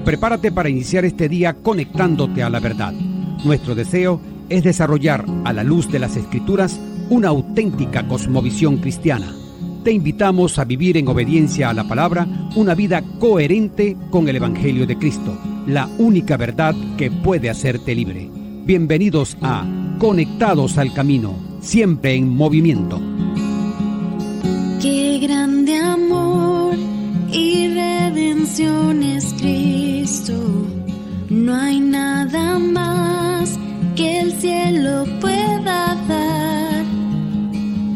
Prepárate para iniciar este día conectándote a la verdad. Nuestro deseo es desarrollar, a la luz de las Escrituras, una auténtica cosmovisión cristiana. Te invitamos a vivir en obediencia a la palabra una vida coherente con el Evangelio de Cristo, la única verdad que puede hacerte libre. Bienvenidos a Conectados al Camino, siempre en movimiento. Qué grande amor y redención es Cristo. No hay nada más que el cielo pueda dar.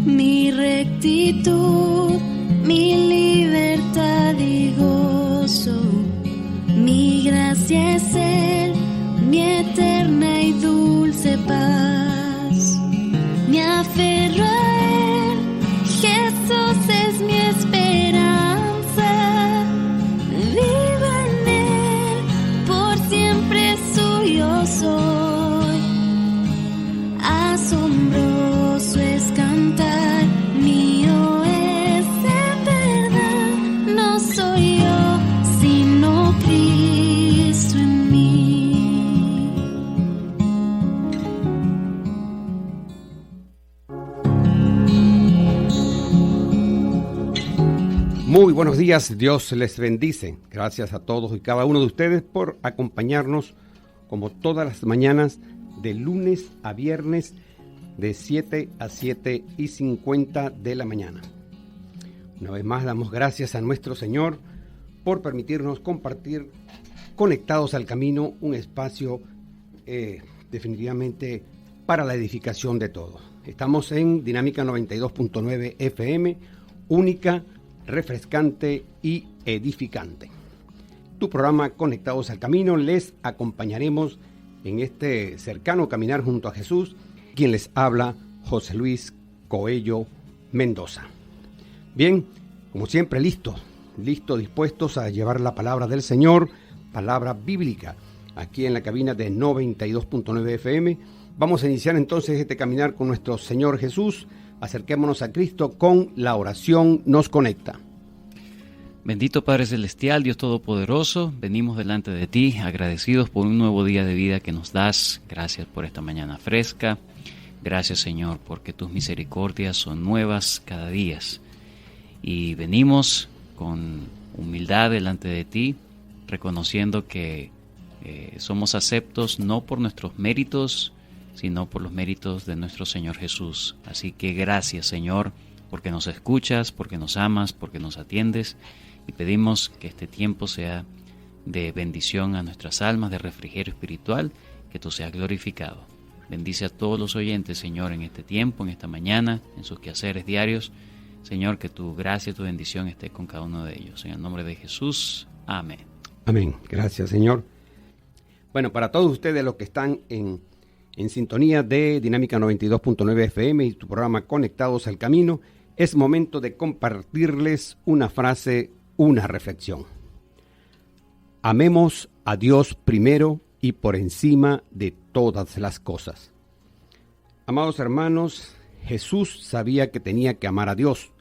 Mi rectitud, mi libertad y gozo, mi gracia es Él, mi eterna y dulce paz. Me aferro a Él, Jesús es mi esperanza. Vivo en Él, por siempre suyo soy. Asombroso es cantar, mío es en verdad. No soy yo, sino Cristo en mí. Muy buenos días, Dios les bendice. Gracias a todos y cada uno de ustedes por acompañarnos como todas las mañanas de lunes a viernes de 7 a 7:50 de la mañana. Una vez más damos gracias a nuestro Señor por permitirnos compartir Conectados al Camino, un espacio definitivamente para la edificación de todos. Estamos en Dinámica 92.9 FM, única, refrescante y edificante. Tu programa Conectados al Camino, les acompañaremos en este cercano caminar junto a Jesús, quien les habla, José Luis Coello Mendoza. Bien, como siempre, listos, dispuestos a llevar la palabra del Señor, palabra bíblica, aquí en la cabina de 92.9 FM. Vamos a iniciar entonces este caminar con nuestro Señor Jesús. Acerquémonos a Cristo con la oración nos conecta. Bendito Padre Celestial, Dios Todopoderoso, venimos delante de ti agradecidos por un nuevo día de vida que nos das. Gracias por esta mañana fresca. Gracias, Señor, porque tus misericordias son nuevas cada día. Y venimos con humildad delante de ti, reconociendo que somos aceptos no por nuestros méritos, sino por los méritos de nuestro Señor Jesús. Así que gracias, Señor, porque nos escuchas, porque nos amas, porque nos atiendes, y pedimos que este tiempo sea de bendición a nuestras almas, de refrigerio espiritual, que tú seas glorificado. Bendice a todos los oyentes, Señor, en este tiempo, en esta mañana, en sus quehaceres diarios. Señor, que tu gracia y tu bendición esté con cada uno de ellos. En el nombre de Jesús, amén. Amén. Gracias, Señor. Bueno, para todos ustedes los que están en sintonía de Dinámica 92.9 FM y tu programa Conectados al Camino, es momento de compartirles una frase, una reflexión. Amemos a Dios primero y por encima de todas las cosas. Amados hermanos, Jesús sabía que tenía que amar a Dios,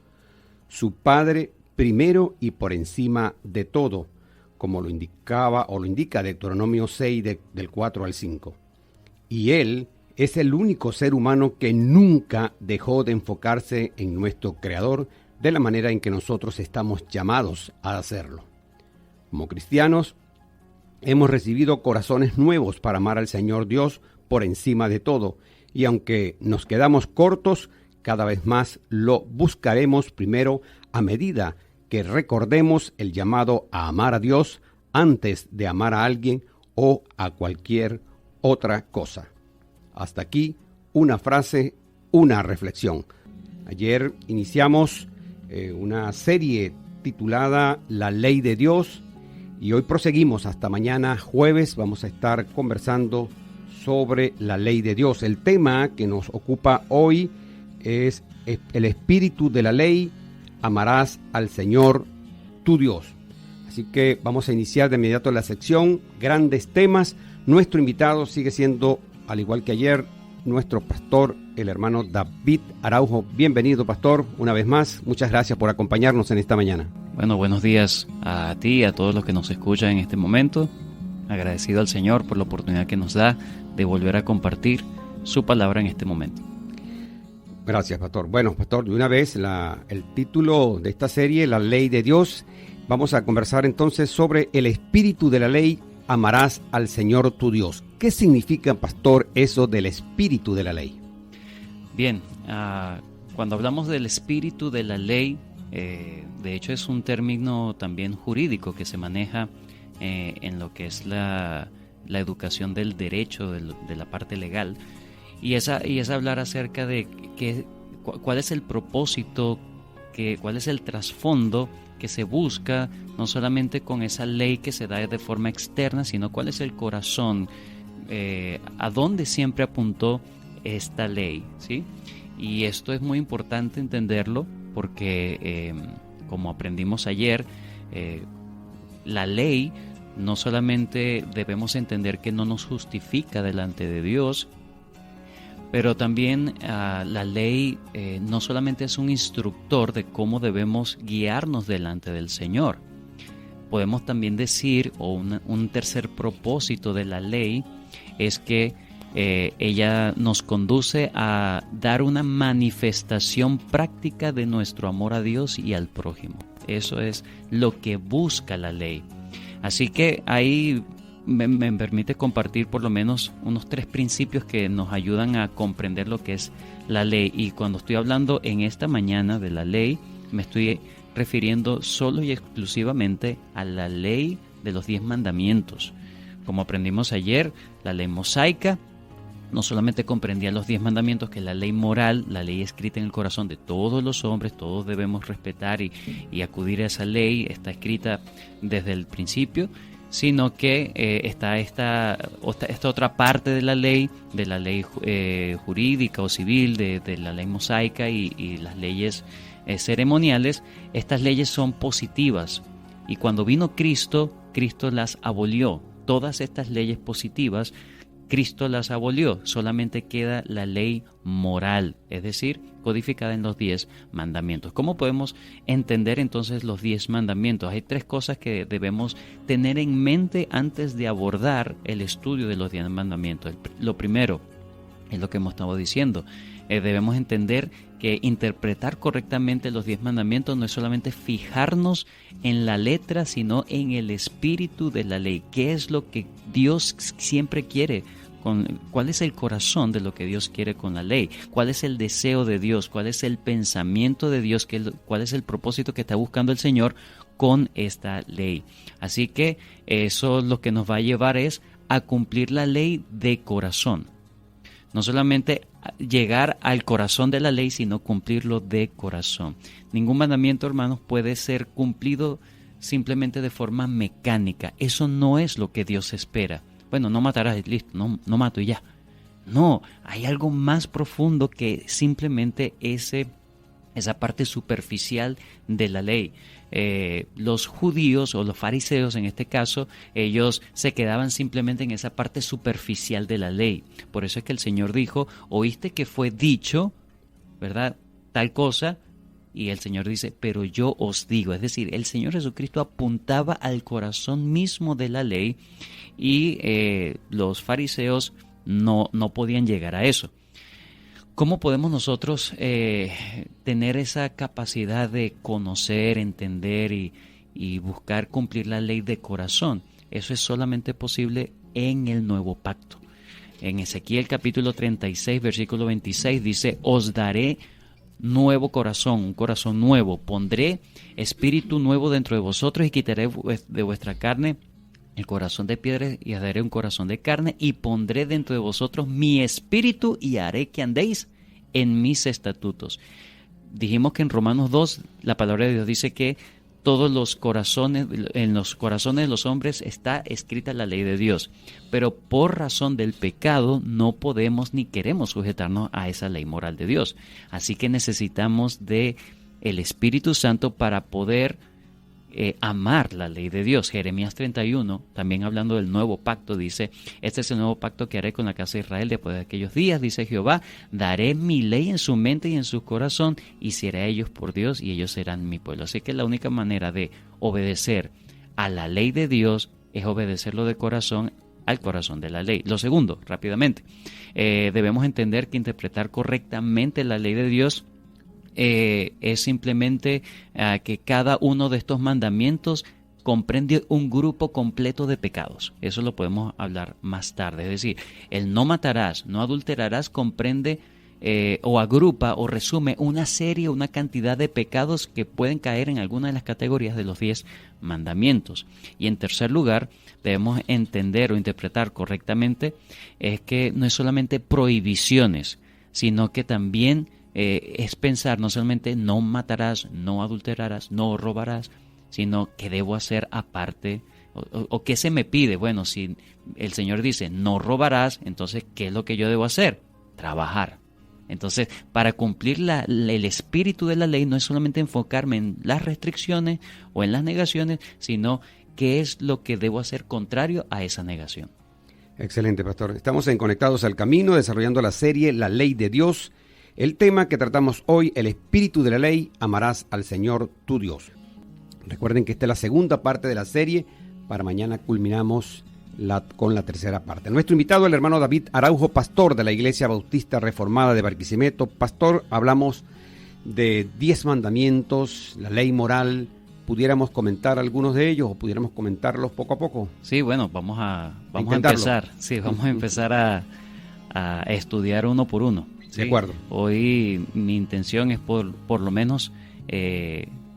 su Padre, primero y por encima de todo, como lo indicaba o lo indica Deuteronomio 6 del 4 al 5. Y Él es el único ser humano que nunca dejó de enfocarse en nuestro Creador de la manera en que nosotros estamos llamados a hacerlo. Como cristianos, hemos recibido corazones nuevos para amar al Señor Dios por encima de todo, y aunque nos quedamos cortos, cada vez más lo buscaremos primero a medida que recordemos el llamado a amar a Dios antes de amar a alguien o a cualquier otra cosa. Hasta aquí una frase, una reflexión. Ayer iniciamos una serie titulada La Ley de Dios y hoy proseguimos hasta mañana jueves. Vamos a estar conversando sobre la ley de Dios. El tema que nos ocupa hoy es el espíritu de la ley. Amarás al Señor tu Dios. Así que vamos a iniciar de inmediato la sección Grandes Temas. Nuestro invitado sigue siendo, al igual que ayer, nuestro pastor, el hermano David Araujo. Bienvenido, pastor, una vez más. Muchas gracias por acompañarnos en esta mañana. Bueno, buenos días a ti y a todos los que nos escuchan en este momento. Agradecido al Señor por la oportunidad que nos da de volver a compartir su palabra en este momento. Gracias, pastor. Bueno, pastor, de una vez el título de esta serie, La Ley de Dios. Vamos a conversar entonces sobre el espíritu de la ley. Amarás al Señor tu Dios. ¿Qué significa, pastor, eso del espíritu de la ley? Bien, cuando hablamos del espíritu de la ley, de hecho es un término también jurídico que se maneja en lo que es la educación del derecho, de la parte legal, y es hablar acerca de cuál es el propósito, cuál es el trasfondo que se busca, no solamente con esa ley que se da de forma externa, sino cuál es el corazón, a dónde siempre apuntó esta ley, ¿sí? Y esto es muy importante entenderlo porque, como aprendimos ayer, la ley no solamente debemos entender que no nos justifica delante de Dios, pero también la ley no solamente es un instructor de cómo debemos guiarnos delante del Señor. Podemos también decir, o un tercer propósito de la ley, es que ella nos conduce a dar una manifestación práctica de nuestro amor a Dios y al prójimo. Eso es lo que busca la ley. Así que ahí me permite compartir por lo menos unos 3 principios que nos ayudan a comprender lo que es la ley. Y cuando estoy hablando en esta mañana de la ley, me estoy refiriendo solo y exclusivamente a la ley de los 10 mandamientos. Como aprendimos ayer, la ley mosaica no solamente comprendía los 10 mandamientos, que es la ley moral, la ley escrita en el corazón de todos los hombres, todos debemos respetar y acudir a esa ley, está escrita desde el principio, sino que está esta otra parte de la ley jurídica o civil, de la ley mosaica y las leyes ceremoniales. Estas leyes son positivas, y cuando vino Cristo las abolió. Todas estas leyes positivas, Cristo las abolió, solamente queda la ley moral, es decir, codificada en los 10 mandamientos. ¿Cómo podemos entender entonces los 10 mandamientos? Hay 3 cosas que debemos tener en mente antes de abordar el estudio de los 10 mandamientos. Lo primero es lo que hemos estado diciendo. Debemos entender que interpretar correctamente los 10 mandamientos no es solamente fijarnos en la letra, sino en el espíritu de la ley. ¿Qué es lo que Dios siempre quiere? ¿Cuál es el corazón de lo que Dios quiere con la ley? ¿Cuál es el deseo de Dios? ¿Cuál es el pensamiento de Dios? ¿Cuál es el propósito que está buscando el Señor con esta ley? Así que eso lo que nos va a llevar es a cumplir la ley de corazón. No solamente llegar al corazón de la ley, sino cumplirlo de corazón. Ningún mandamiento, hermanos, puede ser cumplido simplemente de forma mecánica. Eso no es lo que Dios espera. Bueno, no matarás, listo, no mato y ya. No, hay algo más profundo que simplemente esa parte superficial de la ley. Los judíos o los fariseos en este caso, ellos se quedaban simplemente en esa parte superficial de la ley. Por eso es que el Señor dijo, oíste que fue dicho, ¿verdad?, tal cosa, y el Señor dice, pero yo os digo. Es decir, el Señor Jesucristo apuntaba al corazón mismo de la ley y los fariseos no podían llegar a eso. ¿Cómo podemos nosotros tener esa capacidad de conocer, entender y buscar cumplir la ley de corazón? Eso es solamente posible en el nuevo pacto. En Ezequiel capítulo 36, versículo 26 dice, os daré nuevo corazón, un corazón nuevo, pondré espíritu nuevo dentro de vosotros y quitaré de vuestra carne el corazón de piedra y os daré un corazón de carne y pondré dentro de vosotros mi espíritu y haré que andéis en mis estatutos. Dijimos que en Romanos 2 la palabra de Dios dice que todos los corazones, en los corazones de los hombres está escrita la ley de Dios, pero por razón del pecado no podemos ni queremos sujetarnos a esa ley moral de Dios. Así que necesitamos de el Espíritu Santo para poder amar la ley de Dios. Jeremías 31, también hablando del nuevo pacto, dice: este es el nuevo pacto que haré con la casa de Israel después de aquellos días, dice Jehová, daré mi ley en su mente y en su corazón, y seré a ellos por Dios, y ellos serán mi pueblo. Así que la única manera de obedecer a la ley de Dios es obedecerlo de corazón al corazón de la ley. Lo segundo, rápidamente, debemos entender que interpretar correctamente la ley de Dios es simplemente que cada uno de estos mandamientos comprende un grupo completo de pecados. Eso lo podemos hablar más tarde. Es decir, el no matarás, no adulterarás comprende o agrupa o resume una serie, una cantidad de pecados que pueden caer en alguna de las categorías de los 10 mandamientos. Y en tercer lugar, debemos entender o interpretar correctamente es que no es solamente prohibiciones, sino que también es pensar no solamente no matarás, no adulterarás, no robarás, sino que debo hacer aparte, o qué se me pide. Bueno, si el Señor dice no robarás, entonces ¿qué es lo que yo debo hacer? Trabajar. Entonces, para cumplir el espíritu de la ley no es solamente enfocarme en las restricciones o en las negaciones, sino qué es lo que debo hacer contrario a esa negación. Excelente, pastor. Estamos en Conectados al Camino, desarrollando la serie La Ley de Dios. El tema que tratamos hoy, el espíritu de la ley, amarás al Señor tu Dios. Recuerden que esta es la segunda parte de la serie. Para mañana culminamos con la tercera parte. Nuestro invitado, el hermano David Araujo, pastor de la Iglesia Bautista Reformada de Barquisimeto. Pastor, hablamos de 10 mandamientos, la ley moral. ¿Pudiéramos comentar algunos de ellos o pudiéramos comentarlos poco a poco? Sí, bueno, vamos a empezar. Sí, vamos a empezar a estudiar uno por uno. ¿Sí? De acuerdo. Hoy mi intención es por lo menos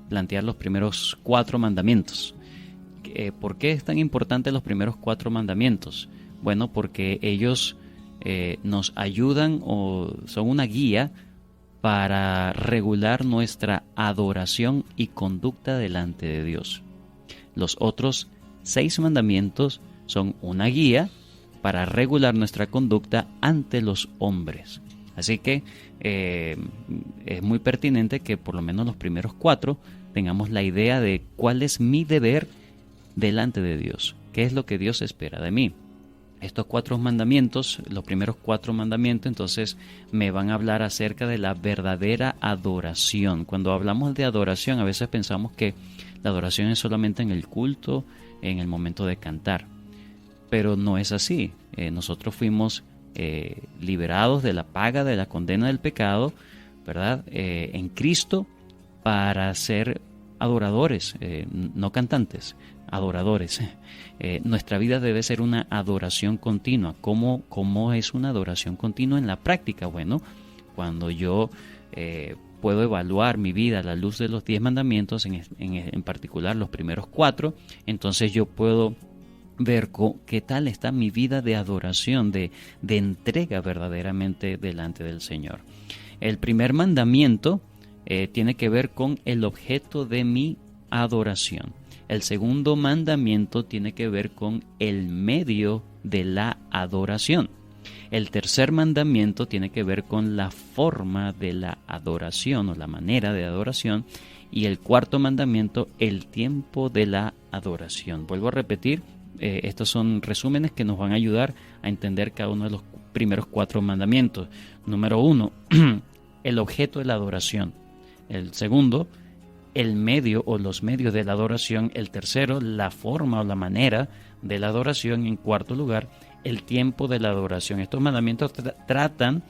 plantear los primeros 4 mandamientos. ¿Por qué es tan importante los primeros 4 mandamientos? Bueno, porque ellos nos ayudan o son una guía para regular nuestra adoración y conducta delante de Dios. Los otros 6 mandamientos son una guía para regular nuestra conducta ante los hombres. Así que es muy pertinente que por lo menos los primeros 4 tengamos la idea de cuál es mi deber delante de Dios, qué es lo que Dios espera de mí. Estos 4 mandamientos, los primeros 4 mandamientos, entonces me van a hablar acerca de la verdadera adoración. Cuando hablamos de adoración, a veces pensamos que la adoración es solamente en el culto, en el momento de cantar, pero no es así. Nosotros fuimos liberados de la paga, de la condena del pecado, ¿verdad? En Cristo, para ser adoradores, no cantantes, adoradores. Nuestra vida debe ser una adoración continua. ¿Cómo es una adoración continua en la práctica? Bueno, cuando yo puedo evaluar mi vida a la luz de los 10 mandamientos, en particular los primeros 4, entonces yo puedo ver qué tal está mi vida de adoración, de entrega verdaderamente delante del Señor. El primer mandamiento tiene que ver con el objeto de mi adoración. El segundo mandamiento tiene que ver con el medio de la adoración. El tercer mandamiento tiene que ver con la forma de la adoración o la manera de adoración. Y el cuarto mandamiento, el tiempo de la adoración. Vuelvo a repetir, estos son resúmenes que nos van a ayudar a entender cada uno de los primeros 4 mandamientos. Número 1, el objeto de la adoración. El segundo, el medio o los medios de la adoración. El tercero, la forma o la manera de la adoración. En cuarto lugar, el tiempo de la adoración. Estos mandamientos tratan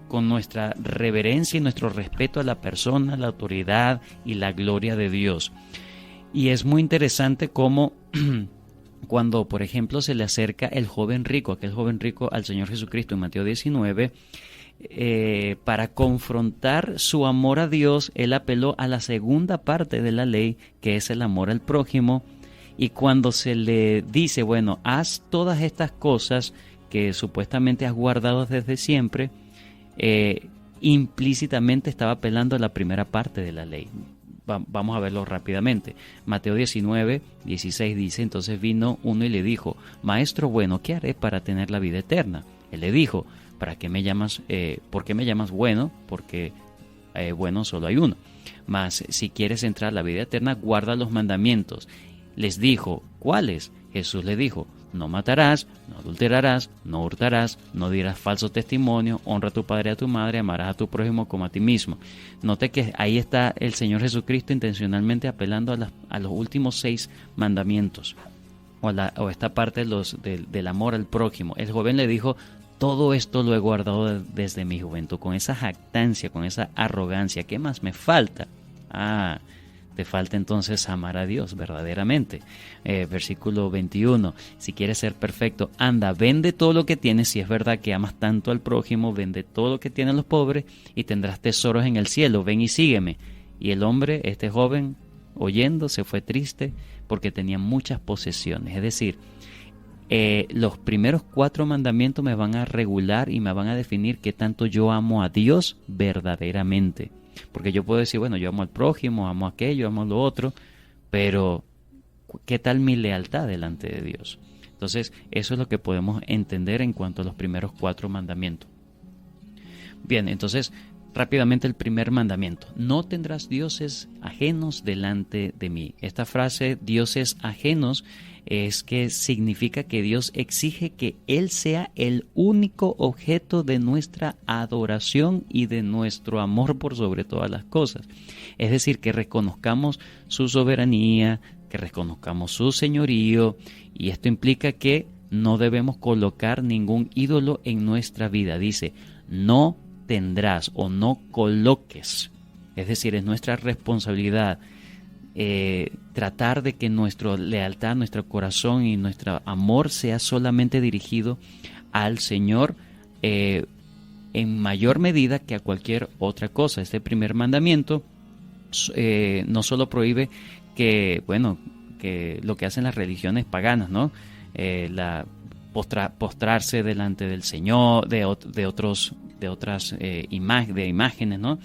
con nuestra reverencia y nuestro respeto a la persona, la autoridad y la gloria de Dios. Y es muy interesante cómo cuando, por ejemplo, se le acerca el joven rico, aquel joven rico al Señor Jesucristo en Mateo 19, para confrontar su amor a Dios, él apeló a la segunda parte de la ley, que es el amor al prójimo. Y cuando se le dice, bueno, haz todas estas cosas que supuestamente has guardado desde siempre, implícitamente estaba apelando a la primera parte de la ley. Vamos a verlo rápidamente. Mateo 19, 16 dice: entonces vino uno y le dijo: Maestro bueno, ¿qué haré para tener la vida eterna? Él le dijo: ¿por qué me llamas bueno? Porque bueno solo hay uno. Mas si quieres entrar a la vida eterna, guarda los mandamientos. Les dijo, ¿cuáles? Jesús le dijo, no matarás, no adulterarás, no hurtarás, no dirás falso testimonio, honra a tu padre y a tu madre, amarás a tu prójimo como a ti mismo. Note que ahí está el Señor Jesucristo intencionalmente apelando a los últimos 6 mandamientos, o esta parte del amor al prójimo. El joven le dijo, todo esto lo he guardado desde mi juventud, con esa jactancia, con esa arrogancia. ¿Qué más me falta? Te falta entonces amar a Dios verdaderamente. Versículo 21, si quieres ser perfecto, anda, vende todo lo que tienes, si es verdad que amas tanto al prójimo, vende todo lo que tienen los pobres y tendrás tesoros en el cielo, ven y sígueme. Y el hombre, este joven, oyendo, se fue triste porque tenía muchas posesiones. Es decir, los primeros 4 mandamientos me van a regular y me van a definir qué tanto yo amo a Dios verdaderamente. Porque yo puedo decir, bueno, yo amo al prójimo, amo aquello, amo lo otro, pero ¿qué tal mi lealtad delante de Dios? Entonces, eso es lo que podemos entender en cuanto a los primeros 4 mandamientos. Bien, entonces, rápidamente el primer mandamiento. No tendrás dioses ajenos delante de mí. Esta frase, dioses ajenos, es que significa que Dios exige que Él sea el único objeto de nuestra adoración y de nuestro amor por sobre todas las cosas. Es decir, que reconozcamos su soberanía, que reconozcamos su señorío, y esto implica que no debemos colocar ningún ídolo en nuestra vida. Dice, no tendrás o no coloques. Es decir, es nuestra responsabilidad tratar de que nuestra lealtad, nuestro corazón y nuestro amor sea solamente dirigido al Señor en mayor medida que a cualquier otra cosa. Este primer mandamiento no solo prohíbe que lo que hacen las religiones paganas, ¿no? Postrarse delante del Señor, de otras imágenes, ¿no?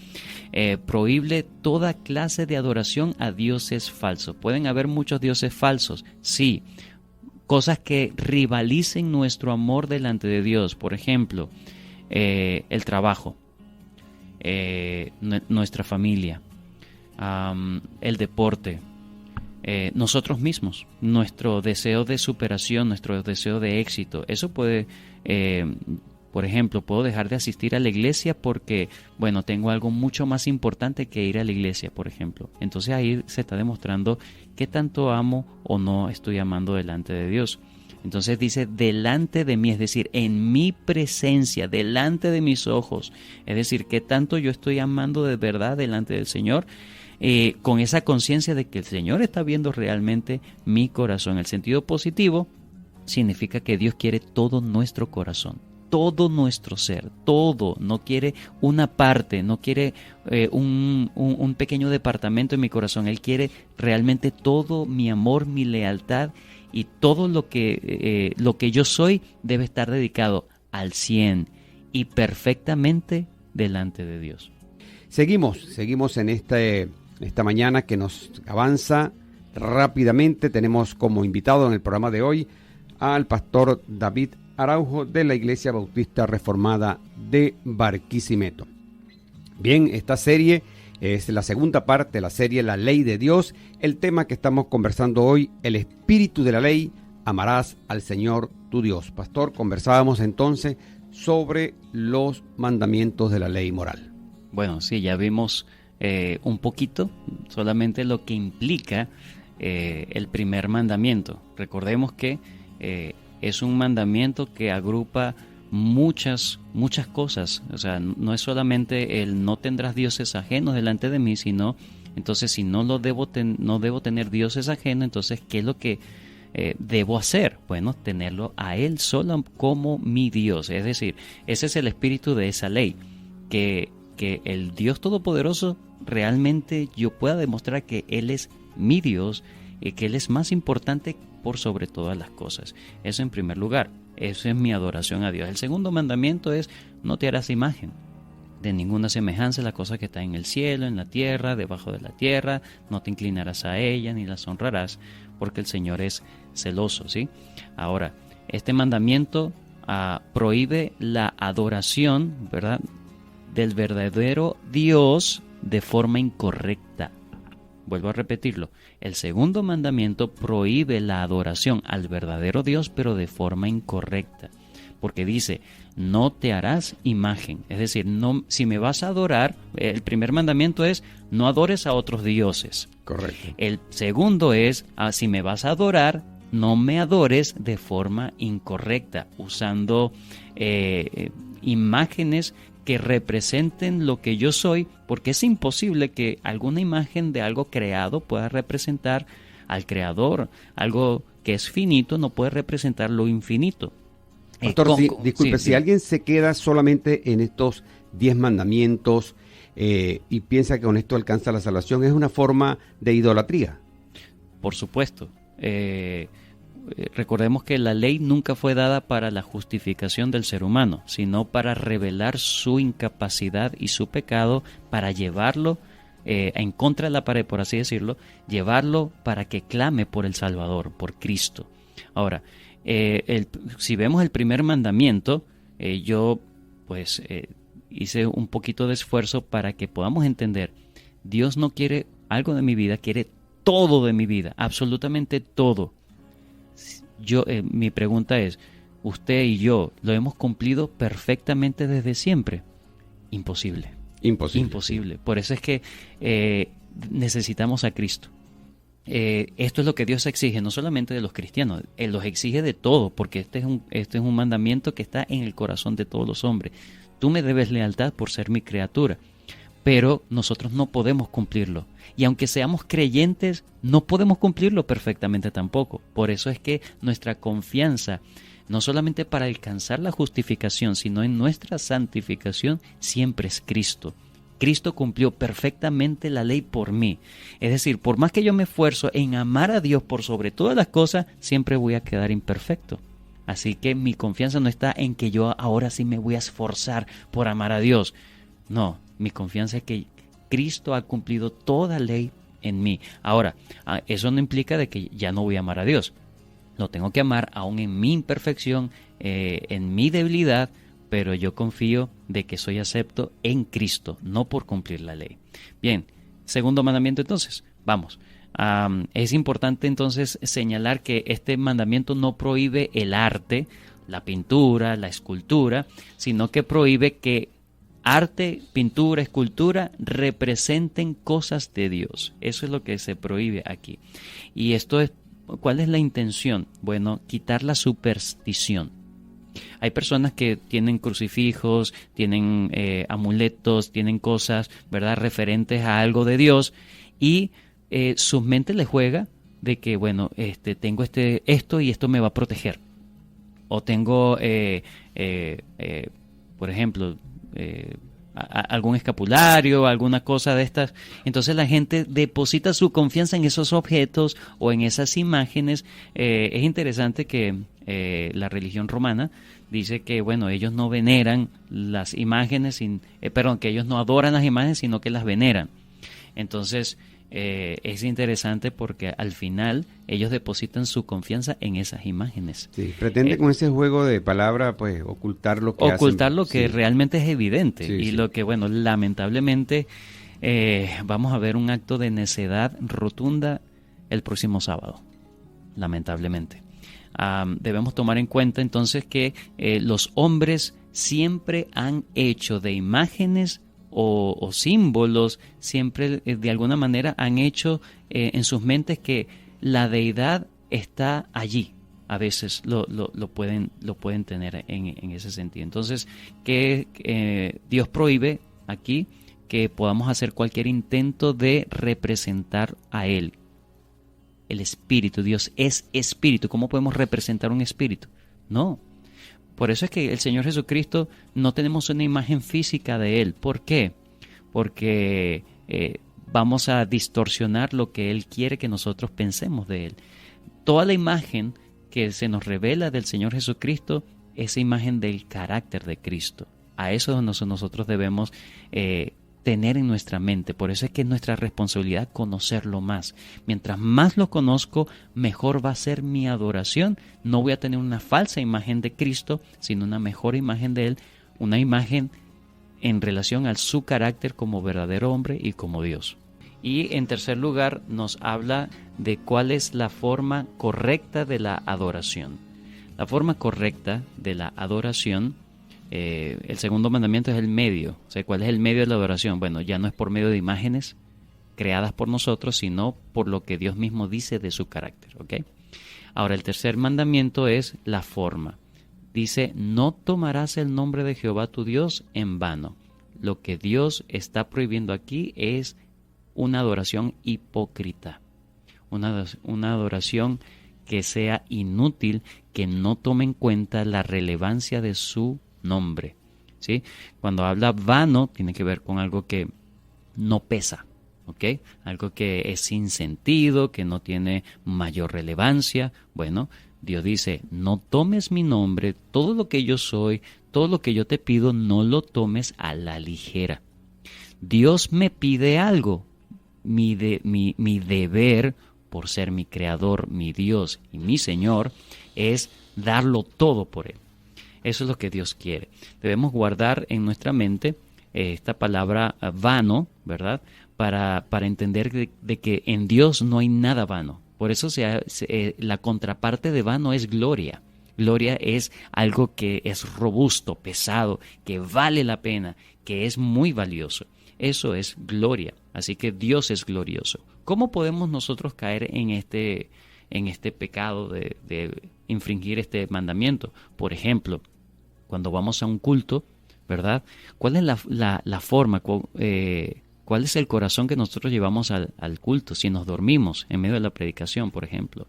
Prohíbe toda clase de adoración a dioses falsos. Pueden haber muchos dioses falsos, sí. Cosas que rivalicen nuestro amor delante de Dios. Por ejemplo, el trabajo, nuestra familia, el deporte, nosotros mismos, nuestro deseo de superación, nuestro deseo de éxito. Eso puede, por ejemplo, puedo dejar de asistir a la iglesia porque, bueno, tengo algo mucho más importante que ir a la iglesia, por ejemplo. Entonces ahí se está demostrando qué tanto amo o no estoy amando delante de Dios. Entonces dice, delante de mí, es decir, en mi presencia, delante de mis ojos. Es decir, qué tanto yo estoy amando de verdad delante del Señor, con esa conciencia de que el Señor está viendo realmente mi corazón. El sentido positivo significa que Dios quiere todo nuestro corazón, todo nuestro ser, todo. No quiere una parte, no quiere un pequeño departamento en mi corazón. Él quiere realmente todo mi amor, mi lealtad, y todo lo que yo soy debe estar dedicado al 100 y perfectamente delante de Dios. Seguimos en esta mañana que nos avanza rápidamente. Tenemos como invitado en el programa de hoy al pastor David Araujo de la Iglesia Bautista Reformada de Barquisimeto. Bien, esta serie es la segunda parte de la serie La Ley de Dios. El tema que estamos conversando hoy, el espíritu de la ley, amarás al Señor tu Dios. Pastor, conversábamos entonces sobre los mandamientos de la ley moral. Bueno, sí, ya vimos un poquito solamente lo que implica el primer mandamiento. Recordemos que es un mandamiento que agrupa muchas cosas. O sea, no es solamente el no tendrás dioses ajenos delante de mí, sino, entonces, si no debo tener dioses ajenos, entonces, ¿qué es lo que debo hacer? Bueno, tenerlo a Él solo como mi Dios. Es decir, ese es el espíritu de esa ley, que el Dios Todopoderoso realmente yo pueda demostrar que Él es mi Dios y que Él es más importante por sobre todas las cosas. Eso en primer lugar. Eso es mi adoración a Dios. El segundo mandamiento es: no te harás imagen de ninguna semejanza de la cosa que está en el cielo, en la tierra, debajo de la tierra. No te inclinarás a ella ni las honrarás, porque el Señor es celoso, ¿sí? Ahora, este mandamiento prohíbe la adoración, ¿verdad?, del verdadero Dios de forma incorrecta. Vuelvo a repetirlo. El segundo mandamiento prohíbe la adoración al verdadero Dios, pero de forma incorrecta. Porque dice, no te harás imagen. Es decir, no, si me vas a adorar, el primer mandamiento es, no adores a otros dioses. Correcto. El segundo es, si me vas a adorar, no me adores de forma incorrecta, usando imágenes que representen lo que yo soy, porque es imposible que alguna imagen de algo creado pueda representar al creador. Algo que es finito no puede representar lo infinito. Pastor, disculpe, si alguien se queda solamente en estos 10 mandamientos y piensa que con esto alcanza la salvación, ¿es una forma de idolatría? Por supuesto. Recordemos que la ley nunca fue dada para la justificación del ser humano, sino para revelar su incapacidad y su pecado, para llevarlo en contra de la pared, por así decirlo, llevarlo para que clame por el Salvador, por Cristo. Ahora, si vemos el primer mandamiento, yo pues hice un poquito de esfuerzo para que podamos entender, Dios no quiere algo de mi vida, quiere todo de mi vida, absolutamente todo. Mi pregunta es, ¿usted y yo lo hemos cumplido perfectamente desde siempre? Imposible. Imposible. Por eso es que necesitamos a Cristo. Esto es lo que Dios exige, no solamente de los cristianos, Él los exige de todo, porque este es un mandamiento que está en el corazón de todos los hombres. Tú me debes lealtad por ser mi criatura, pero nosotros no podemos cumplirlo. Y aunque seamos creyentes, no podemos cumplirlo perfectamente tampoco. Por eso es que nuestra confianza, no solamente para alcanzar la justificación, sino en nuestra santificación, siempre es Cristo. Cristo cumplió perfectamente la ley por mí. Es decir, por más que yo me esfuerzo en amar a Dios por sobre todas las cosas, siempre voy a quedar imperfecto. Así que mi confianza no está en que yo ahora sí me voy a esforzar por amar a Dios. No, mi confianza es que Cristo ha cumplido toda ley en mí. Ahora, eso no implica de que ya no voy a amar a Dios. Lo tengo que amar aún en mi imperfección, en mi debilidad, pero yo confío de que soy acepto en Cristo, no por cumplir la ley. Bien, segundo mandamiento entonces, vamos. Es importante entonces señalar que este mandamiento no prohíbe el arte, la pintura, la escultura, sino que prohíbe que arte, pintura, escultura representen cosas de Dios. Eso es lo que se prohíbe aquí. Y esto es, ¿cuál es la intención? Bueno, quitar la superstición. Hay personas que tienen crucifijos, tienen amuletos, tienen cosas, ¿verdad?, referentes a algo de Dios, y su mente le juega de que, bueno, tengo esto y esto me va a proteger. O tengo, por ejemplo, algún escapulario, alguna cosa de estas. Entonces la gente deposita su confianza en esos objetos o en esas imágenes. Es interesante que la religión romana dice que, bueno, ellos no veneran las imágenes, que ellos no adoran las imágenes, sino que las veneran. Entonces es interesante porque al final ellos depositan su confianza en esas imágenes. Sí, pretende con ese juego de palabra pues ocultar lo que ocultar lo que realmente es evidente, y lo que, bueno, lamentablemente vamos a ver un acto de necedad rotunda el próximo sábado, lamentablemente. Debemos tomar en cuenta entonces que los hombres siempre han hecho de imágenes o símbolos, siempre de alguna manera han hecho en sus mentes que la deidad está allí. A veces lo pueden tener en ese sentido. Entonces, que Dios prohíbe aquí que podamos hacer cualquier intento de representar a Él. El espíritu, Dios es espíritu. ¿Cómo podemos representar un espíritu? No. Por eso es que el Señor Jesucristo no tenemos una imagen física de Él. ¿Por qué? Porque vamos a distorsionar lo que Él quiere que nosotros pensemos de Él. Toda la imagen que se nos revela del Señor Jesucristo es imagen del carácter de Cristo. A eso nosotros debemos tener en nuestra mente. Por eso es que es nuestra responsabilidad conocerlo más. Mientras más lo conozco, mejor va a ser mi adoración. No voy a tener una falsa imagen de Cristo, sino una mejor imagen de Él, una imagen en relación a su carácter como verdadero hombre y como Dios. Y en tercer lugar nos habla de cuál es la forma correcta de la adoración. La forma correcta de la adoración, el segundo mandamiento es el medio. O sea, ¿cuál es el medio de la adoración? Bueno, ya no es por medio de imágenes creadas por nosotros, sino por lo que Dios mismo dice de su carácter. ¿Okay? Ahora, el tercer mandamiento es la forma. Dice, no tomarás el nombre de Jehová tu Dios en vano. Lo que Dios está prohibiendo aquí es una adoración hipócrita, una adoración que sea inútil, que no tome en cuenta la relevancia de su nombre, ¿sí? Cuando habla vano, tiene que ver con algo que no pesa, ¿ok? Algo que es sin sentido, que no tiene mayor relevancia. Bueno, Dios dice, no tomes mi nombre, todo lo que yo soy, todo lo que yo te pido, no lo tomes a la ligera. Dios me pide algo. Mi deber, por ser mi creador, mi Dios y mi Señor, es darlo todo por Él. Eso es lo que Dios quiere. Debemos guardar en nuestra mente esta palabra vano, ¿verdad? Para entender de que en Dios no hay nada vano. Por eso la contraparte de vano es gloria. Gloria es algo que es robusto, pesado, que vale la pena, que es muy valioso. Eso es gloria. Así que Dios es glorioso. ¿Cómo podemos nosotros caer en este pecado de infringir este mandamiento? Por ejemplo, cuando vamos a un culto, ¿verdad? ¿Cuál es la forma? ¿Cuál es el corazón que nosotros llevamos al culto? Si nos dormimos en medio de la predicación, por ejemplo.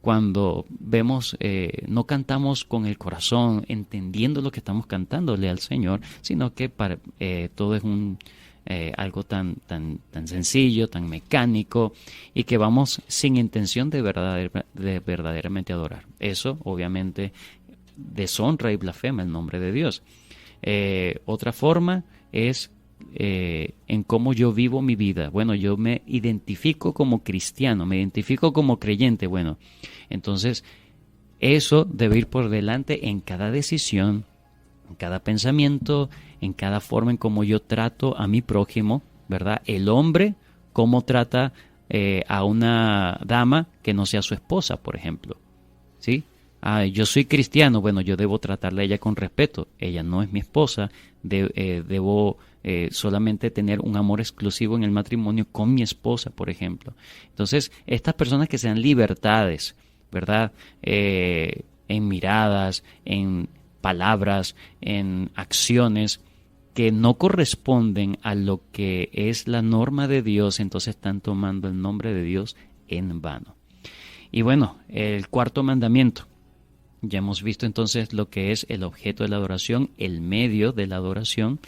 Cuando vemos, no cantamos con el corazón, entendiendo lo que estamos cantándole al Señor, sino que todo es algo tan sencillo, tan mecánico, y que vamos sin intención de verdaderamente adorar. Eso, obviamente, deshonra y blasfema el nombre de Dios. Otra forma es en cómo yo vivo mi vida. Bueno, yo me identifico como cristiano, me identifico como creyente. Bueno, entonces eso debe ir por delante en cada decisión, en cada pensamiento, en cada forma en cómo yo trato a mi prójimo, ¿verdad? El hombre, cómo trata a una dama que no sea su esposa, por ejemplo, ¿sí? Yo soy cristiano, bueno, yo debo tratarla a ella con respeto. Ella no es mi esposa, debo solamente tener un amor exclusivo en el matrimonio con mi esposa, por ejemplo. Entonces, estas personas que sean libertades, ¿verdad? En miradas, en palabras, en acciones que no corresponden a lo que es la norma de Dios, entonces están tomando el nombre de Dios en vano. Y bueno, el cuarto mandamiento. Ya hemos visto entonces lo que es el objeto de la adoración, el medio de la adoración,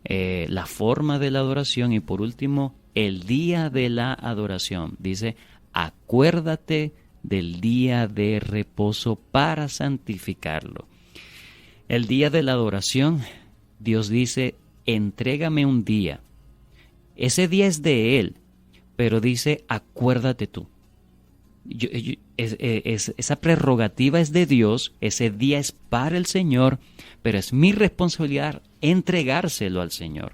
la forma de la adoración y por último, el día de la adoración. Dice, acuérdate del día de reposo para santificarlo. El día de la adoración, Dios dice, entrégame un día. Ese día es de Él, pero dice, acuérdate tú. Esa prerrogativa es de Dios, ese día es para el Señor, pero es mi responsabilidad entregárselo al Señor.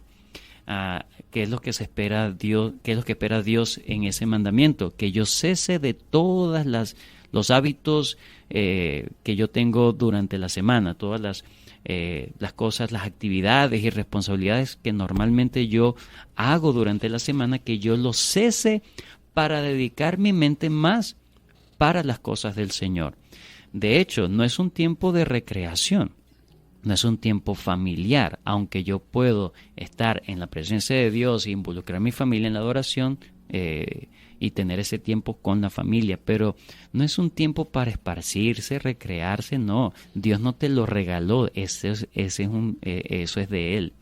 ¿Qué es lo que se espera Dios? ¿Qué es lo que espera Dios en ese mandamiento? Que yo cese de todas los hábitos que yo tengo durante la semana, todas las cosas, las actividades y responsabilidades que normalmente yo hago durante la semana, que yo los cese para dedicar mi mente más para las cosas del Señor. De hecho, no es un tiempo de recreación, no es un tiempo familiar, aunque yo puedo estar en la presencia de Dios e involucrar a mi familia en la adoración y tener ese tiempo con la familia, pero no es un tiempo para esparcirse, recrearse, no. Dios no te lo regaló, eso es de Él.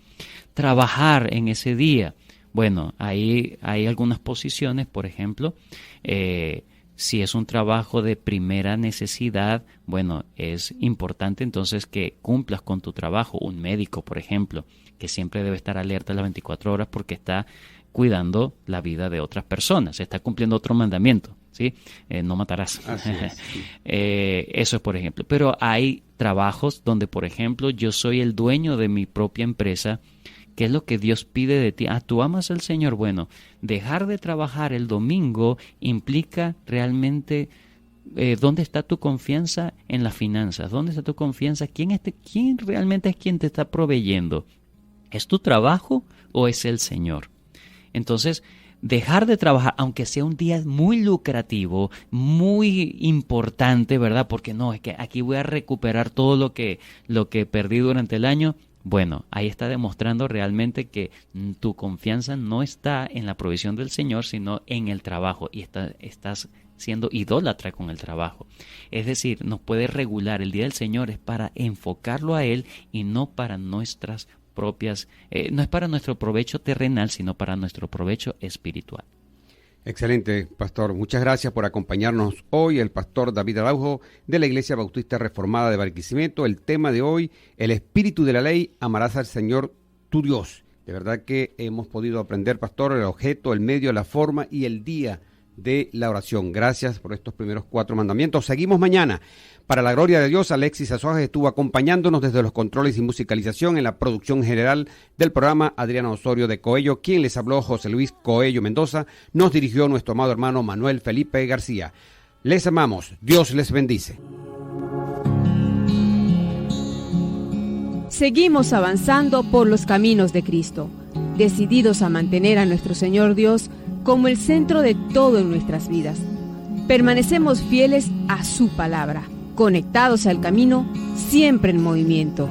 Trabajar en ese día. Bueno, ahí hay algunas posiciones, por ejemplo, si es un trabajo de primera necesidad, bueno, es importante entonces que cumplas con tu trabajo. Un médico, por ejemplo, que siempre debe estar alerta las 24 horas porque está cuidando la vida de otras personas, está cumpliendo otro mandamiento, ¿sí? No matarás. Así es, sí. Eso es por ejemplo. Pero hay trabajos donde, por ejemplo, yo soy el dueño de mi propia empresa. ¿Qué es lo que Dios pide de ti? ¿Tú amas al Señor? Bueno, dejar de trabajar el domingo implica realmente ¿dónde está tu confianza en las finanzas? ¿Dónde está tu confianza? ¿Quién realmente es quien te está proveyendo? ¿Es tu trabajo o es el Señor? Entonces, dejar de trabajar, aunque sea un día muy lucrativo, muy importante, ¿verdad? Porque no, es que aquí voy a recuperar todo lo que perdí durante el año. Bueno, ahí está demostrando realmente que tu confianza no está en la provisión del Señor, sino en el trabajo, y estás siendo idólatra con el trabajo. Es decir, nos puede regular. El día del Señor es para enfocarlo a Él y no para nuestras propias, no es para nuestro provecho terrenal, sino para nuestro provecho espiritual. Excelente, pastor. Muchas gracias por acompañarnos hoy. El pastor David Araujo de la Iglesia Bautista Reformada de Barquisimeto. El tema de hoy, el espíritu de la ley, amarás al Señor tu Dios. De verdad que hemos podido aprender, pastor, el objeto, el medio, la forma y el día de la oración. Gracias por estos primeros 4 mandamientos. Seguimos mañana. Para la gloria de Dios, Alexis Azuaje estuvo acompañándonos desde los controles y musicalización. En la producción general del programa, Adriana Osorio de Coello. Quien les habló, José Luis Coello Mendoza. Nos dirigió nuestro amado hermano Manuel Felipe García. Les amamos. Dios les bendice. Seguimos avanzando por los caminos de Cristo, decididos a mantener a nuestro Señor Dios como el centro de todo en nuestras vidas. Permanecemos fieles a su palabra, conectados al camino, siempre en movimiento.